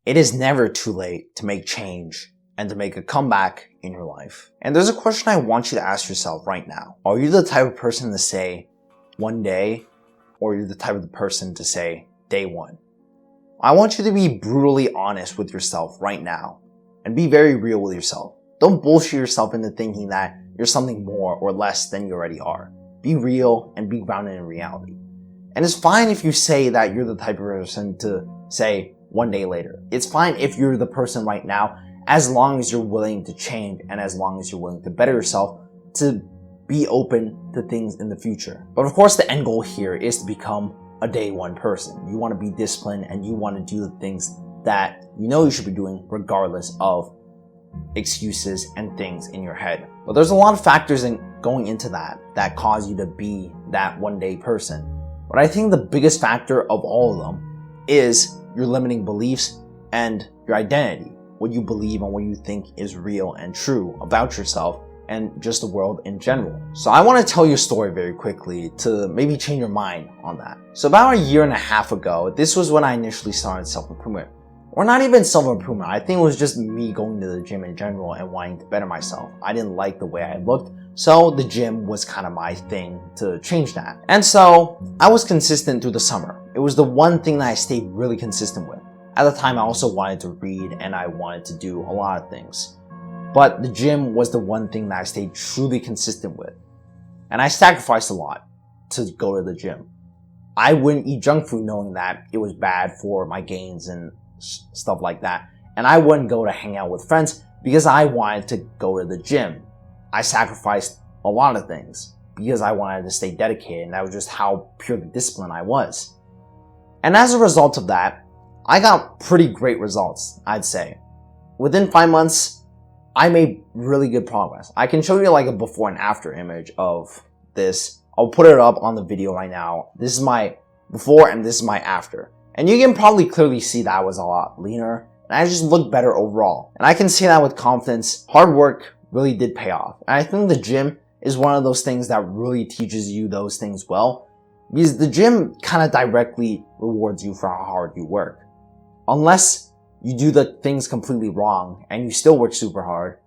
It is never too late to make change and to make a comeback in your life. And there's a question I want you to ask yourself right now. Are you the type of person to say one day, or are you the type of person to say day one? I want you to be brutally honest with yourself right now and be very real with yourself. Don't bullshit yourself into thinking that you're something more or less than you already are. Be real and be grounded in reality. And it's fine if you say that you're the type of person to say one day later. It's fine if you're the person right now, as long as you're willing to change and as long as you're willing to better yourself, to be open to things in the future. But of course, the end goal here is to become a day one person. You want to be disciplined and you want to do the things that you know you should be doing regardless of excuses and things in your head. But there's a lot of factors in going into that cause you to be that one day person. But I think the biggest factor of all of them is your limiting beliefs and your identity, what you believe and what you think is real and true about yourself and just the world in general. So I want to tell you a story very quickly to maybe change your mind on that. So about a year and a half ago, this was when I initially started self-improvement. Or not even self-improvement, I think it was just me going to the gym in general and wanting to better myself. I didn't like the way I looked, so the gym was kind of my thing to change that. And so I was consistent through the summer. It was the one thing that I stayed really consistent with. At the time, I also wanted to read and I wanted to do a lot of things. But the gym was the one thing that I stayed truly consistent with. And I sacrificed a lot to go to the gym. I wouldn't eat junk food knowing that it was bad for my gains and stuff like that. And I wouldn't go to hang out with friends because I wanted to go to the gym. I sacrificed a lot of things because I wanted to stay dedicated, and that was just how purely disciplined I was. And as a result of that, I got pretty great results, I'd say. Within 5 months, I made really good progress. I can show you like a before and after image of this. I'll put it up on the video right now. This is my before and this is my after. And you can probably clearly see that I was a lot leaner and I just looked better overall. And I can say that with confidence. Hard work really did pay off. And I think the gym is one of those things that really teaches you those things well, because the gym kind of directly rewards you for how hard you work. Unless you do the things completely wrong and you still work super hard,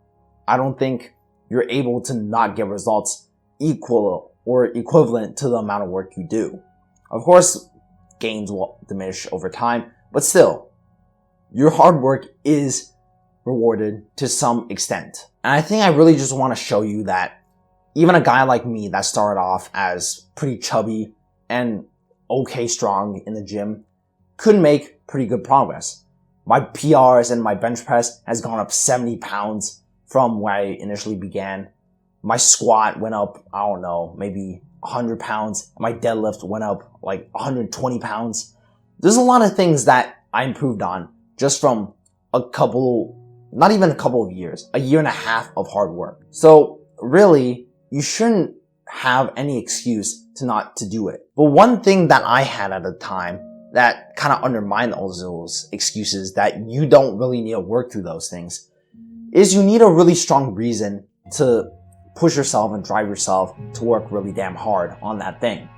I don't think you're able to not get results equal or equivalent to the amount of work you do. Of course, gains will diminish over time, but still, your hard work is rewarded to some extent. And I think I really just want to show you that even a guy like me that started off as pretty chubby and okay strong in the gym could make pretty good progress. My PRs and my bench press has gone up 70 pounds from where I initially began. My squat went up, I don't know, maybe 100 pounds. My deadlift went up like 120 pounds. There's a lot of things that I improved on just from not even a couple of years, a year and a half of hard work. So really, you shouldn't have any excuse to not to do it. But one thing that I had at the time that kind of undermined all those excuses, that you don't really need to work through those things, is you need a really strong reason to push yourself and drive yourself to work really damn hard on that thing.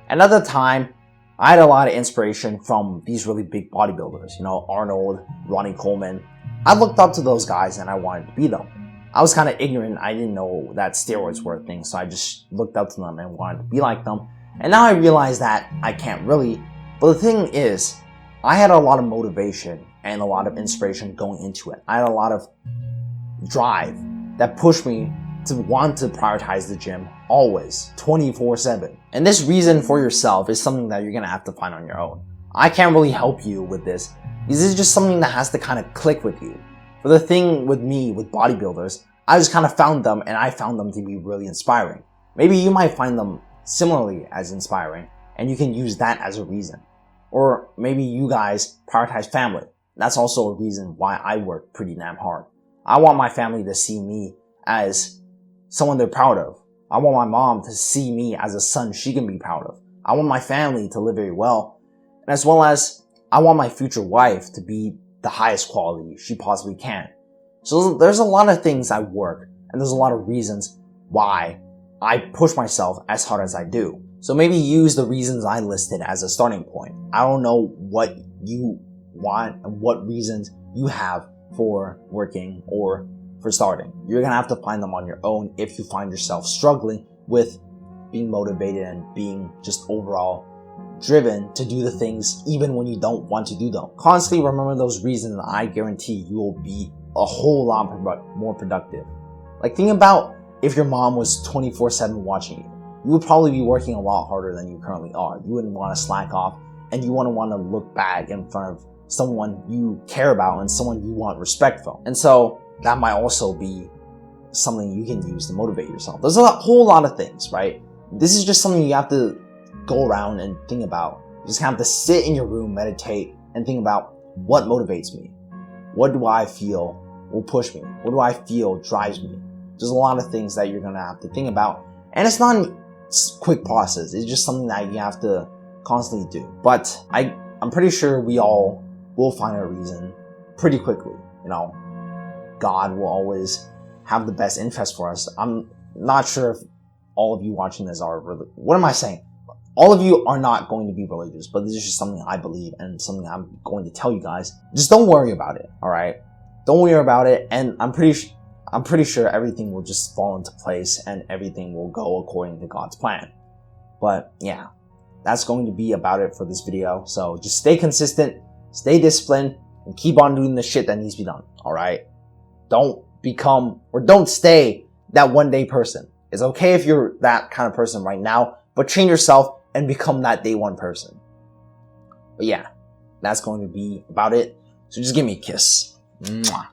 And at the time, I had a lot of inspiration from these really big bodybuilders, Arnold, Ronnie Coleman. I looked up to those guys and I wanted to be them. I was kind of ignorant. I didn't know that steroids were a thing, so I just looked up to them and wanted to be like them. And now I realize that I can't really. But the thing is, I had a lot of motivation and a lot of inspiration going into it. I had a lot of drive that pushed me to want to prioritize the gym always, 24/7. And this reason for yourself is something that you're going to have to find on your own. I can't really help you with this, because it's just something that has to kind of click with you. For the thing with me, with bodybuilders, I just kind of found them and I found them to be really inspiring. Maybe you might find them similarly as inspiring and you can use that as a reason. Or maybe you guys prioritize family. That's also a reason why I work pretty damn hard. I want my family to see me as someone they're proud of. I want my mom to see me as a son she can be proud of. I want my family to live very well. And as well as I want my future wife to be the highest quality she possibly can. So there's a lot of things I work, and there's a lot of reasons why I push myself as hard as I do. So maybe use the reasons I listed as a starting point. I don't know what you want and what reasons you have for working or for starting. You're gonna have to find them on your own if you find yourself struggling with being motivated and being just overall driven to do the things even when you don't want to do them. Constantly remember those reasons, and I guarantee you will be a whole lot more productive. Like, think about if your mom was 24/7 watching you. You would probably be working a lot harder than you currently are. You wouldn't want to slack off, and you wouldn't want to look bad in front of someone you care about and someone you want respect from. And so that might also be something you can use to motivate yourself. There's a whole lot of things, right? This is just something you have to go around and think about. You just have to sit in your room, meditate, and think about what motivates me. What do I feel will push me? What do I feel drives me? There's a lot of things that you're gonna have to think about. And it's not a quick process. It's just something that you have to constantly do. But I'm pretty sure we all will find a reason pretty quickly. You know, God will always have the best interest for us. I'm not sure if all of you watching this are what am I saying? All of you are not going to be religious, but this is just something I believe and something I'm going to tell you guys. Just don't worry about it, all right? Don't worry about it, and I'm pretty sure everything will just fall into place and everything will go according to God's plan. But yeah, that's going to be about it for this video. So just stay consistent, stay disciplined, and keep on doing the shit that needs to be done, all right? Don't stay that one day person. It's okay if you're that kind of person right now, but change yourself and become that day one person. But yeah, that's going to be about it. So just give me a kiss. Mwah.